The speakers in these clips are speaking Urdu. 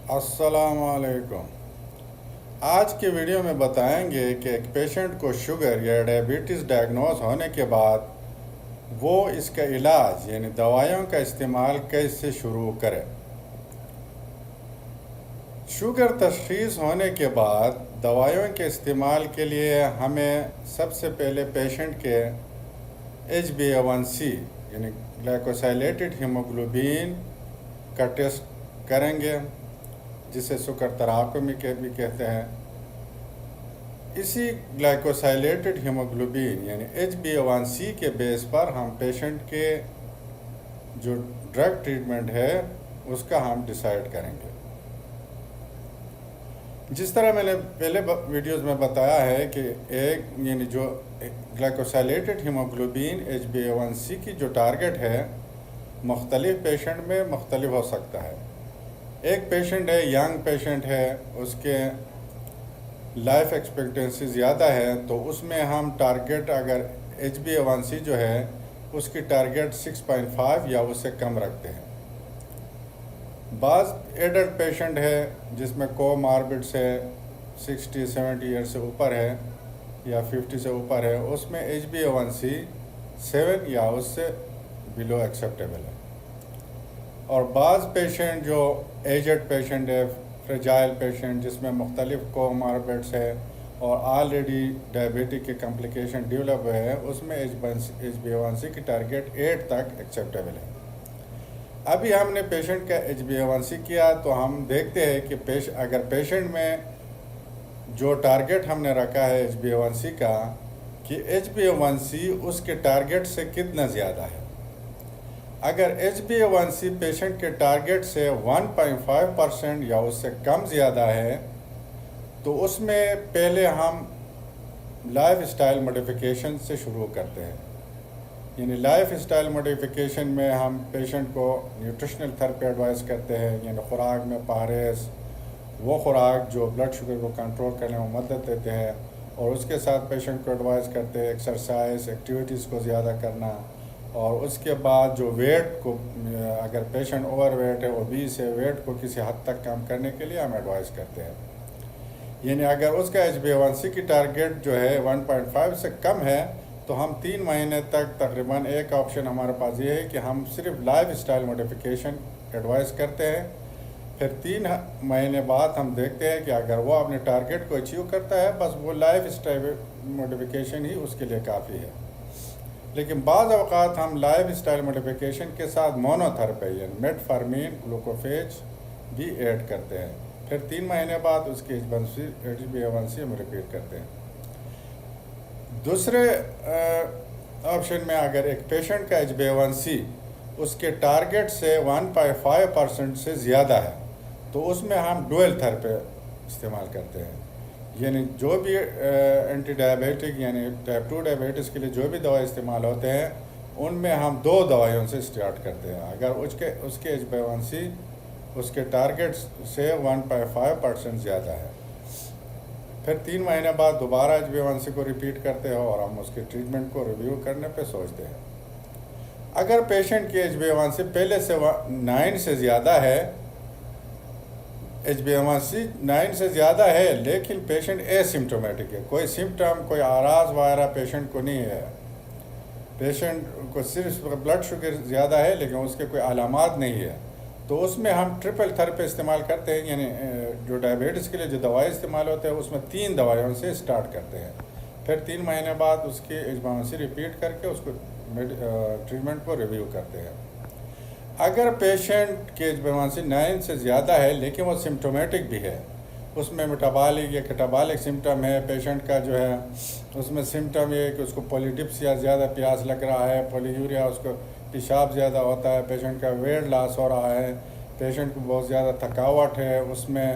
السلام علیکم۔ آج کی ویڈیو میں بتائیں گے کہ ایک پیشنٹ کو شوگر یا ڈائبٹیز ڈائگنوز ہونے کے بعد وہ اس کا علاج یعنی دوائیوں کا استعمال کیسے شروع کرے۔ شوگر تشخیص ہونے کے بعد دوائیوں کے استعمال کے لیے ہمیں سب سے پہلے پیشنٹ کے HbA1c یعنی گلائکوسائلیٹڈ ہیموگلوبین کا ٹیسٹ کریں گے، جسے سکر تراکمی بھی کہتے ہیں۔ اسی گلائکوسائلیٹڈ ہیموگلوبین یعنی HbA1c کے بیس پر ہم پیشنٹ کے جو ڈرگ ٹریٹمنٹ ہے اس کا ہم ڈیسائیڈ کریں گے۔ جس طرح میں نے پہلے ویڈیوز میں بتایا ہے کہ یعنی جو گلائکوسائلیٹڈ ہیموگلوبین HbA1c کی جو ٹارگٹ ہے مختلف پیشنٹ میں مختلف ہو سکتا ہے۔ ایک پیشنٹ ہے، ینگ پیشنٹ ہے، اس کے لائف ایکسپیکٹنسی زیادہ ہے، تو اس میں ہم ٹارگٹ اگر HbA1c جو ہے اس کی ٹارگٹ 6.5 یا اس سے کم رکھتے ہیں۔ بعض ایڈلٹ پیشنٹ ہے جس میں کو ماربڈس ہے، 60-70 ایئر سے اوپر ہے یا 50 سے اوپر ہے، اس میں HbA1c 7 یا اس سے بلو ایکسیپٹیبل ہے۔ اور بعض پیشنٹ جو ایجڈ پیشنٹ ہے، فریجائل پیشنٹ جس میں مختلف کو ماربڈس ہے اور آلریڈی ڈائبٹک کے کمپلیکیشن ڈیولپ ہوئے ہیں، اس میں HbA1c کی ٹارگٹ 8 تک ایکسیپٹیبل ہے۔ ابھی ہم نے پیشنٹ کا HbA1c کیا تو ہم دیکھتے ہیں کہ اگر پیشنٹ میں جو ٹارگٹ ہم نے رکھا ہے HbA1c کا کہ HbA1c اس کے ٹارگٹ سے کتنا زیادہ ہے۔ اگر HbA1c پیشنٹ کے ٹارگٹ سے 1.5% یا اس سے کم زیادہ ہے تو اس میں پہلے ہم لائف اسٹائل موڈیفیکیشن سے شروع کرتے ہیں۔ یعنی لائف اسٹائل موڈیفیکیشن میں ہم پیشنٹ کو نیوٹریشنل تھراپی ایڈوائز کرتے ہیں، یعنی خوراک میں پرہیز، وہ خوراک جو بلڈ شوگر کو کنٹرول کرنے میں مدد دیتے ہیں، اور اس کے ساتھ پیشنٹ کو ایڈوائز کرتے ہیں ایکسرسائز ایکٹیویٹیز کو زیادہ کرنا، اور اس کے بعد جو ویٹ کو اگر پیشنٹ اوور ویٹ ہے، اوبیس ہے، ویٹ کو کسی حد تک کم کرنے کے لیے ہم ایڈوائز کرتے ہیں۔ یعنی اگر اس کا HbA1c کی ٹارگٹ جو ہے 1.5 سے کم ہے تو ہم 3 مہینے تک تقریباً ایک آپشن ہمارے پاس یہ ہے کہ ہم صرف لائف اسٹائل موڈیفیکیشن ایڈوائز کرتے ہیں۔ پھر 3 مہینے بعد ہم دیکھتے ہیں کہ اگر وہ اپنے ٹارگٹ کو اچیو کرتا ہے، بس وہ لائف اسٹائل موڈیفیکیشن ہی اس کے لیے کافی ہے۔ لیکن بعض اوقات ہم لائف اسٹائل موڈیفیکیشن کے ساتھ مونو تھراپی یعنی میٹ فارمین گلوکوفیج بھی ایڈ کرتے ہیں۔ پھر 3 مہینے بعد اس کے HbA1c ہم ریپیٹ کرتے ہیں۔ دوسرے آپشن میں اگر ایک پیشنٹ کا HbA1c اس کے ٹارگٹ سے 1.5% سے زیادہ ہے تو اس میں ہم ڈوئل تھراپی استعمال کرتے ہیں۔ یعنی جو بھی اینٹی ڈائبیٹک یعنی ٹائپ 2 ڈائبٹیز کے لیے جو بھی دوائی استعمال ہوتے ہیں ان میں ہم 2 دوائیوں سے اسٹارٹ کرتے ہیں۔ اگر اس کے HbA1c اس کے ٹارگٹ سے 1.5% زیادہ ہے، پھر 3 مہینے بعد دوبارہ HbA1c کو ریپیٹ کرتے ہیں اور ہم اس کے ٹریٹمنٹ کو ریویو کرنے پہ سوچتے ہیں۔ اگر پیشنٹ کی HbA1c پہلے سے 9 سے زیادہ ہے، HbA1c 9 سے زیادہ ہے لیکن پیشنٹ اسمپٹومیٹک ہے، کوئی سمپٹم کوئی اعراض وغیرہ پیشنٹ کو نہیں ہے، پیشنٹ کو صرف بلڈ شوگر زیادہ ہے لیکن اس کے کوئی علامات نہیں ہے، تو اس میں ہم ٹرپل تھراپی استعمال کرتے ہیں۔ یعنی جو ڈائبٹیز کے لیے جو دوائی استعمال ہوتے ہیں اس میں 3 دوائیوں سے اسٹارٹ کرتے ہیں، پھر 3 مہینے بعد اس کی HbA1c ریپیٹ کر کے اس کو ٹریٹمنٹ کو ریویو کرتے ہیں۔ اگر پیشنٹ کے HbA1c 9 سے زیادہ ہے لیکن وہ سمپٹومیٹک بھی ہے، اس میں میٹابولک یا کیٹابولک سمپٹم ہے، پیشنٹ کا جو ہے اس میں سمپٹم یہ ہے کہ اس کو پولیڈپسیا زیادہ پیاس لگ رہا ہے، پولیوریا اس کو پیشاب زیادہ ہوتا ہے، پیشنٹ کا ویٹ لاس ہو رہا ہے، پیشنٹ کو بہت زیادہ تھکاوٹ ہے، اس میں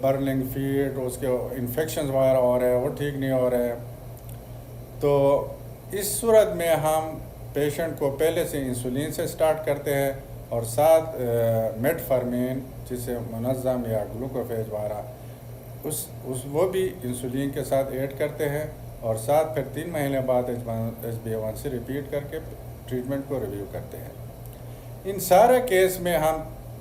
برننگ فیٹ، اس کے انفیکشنز وغیرہ ہو رہے ہیں، وہ ٹھیک نہیں ہو رہے ہیں، تو اس صورت میں ہم پیشنٹ کو پہلے سے انسولین سے سٹارٹ کرتے ہیں اور ساتھ میٹ فارمین جسے منظم یا گلوکوفیج وغیرہ وہ بھی انسولین کے ساتھ ایڈ کرتے ہیں، اور ساتھ پھر 3 مہینے بعد HbA1c ریپیٹ کر کے ٹریٹمنٹ کو ریویو کرتے ہیں۔ ان سارے کیس میں ہم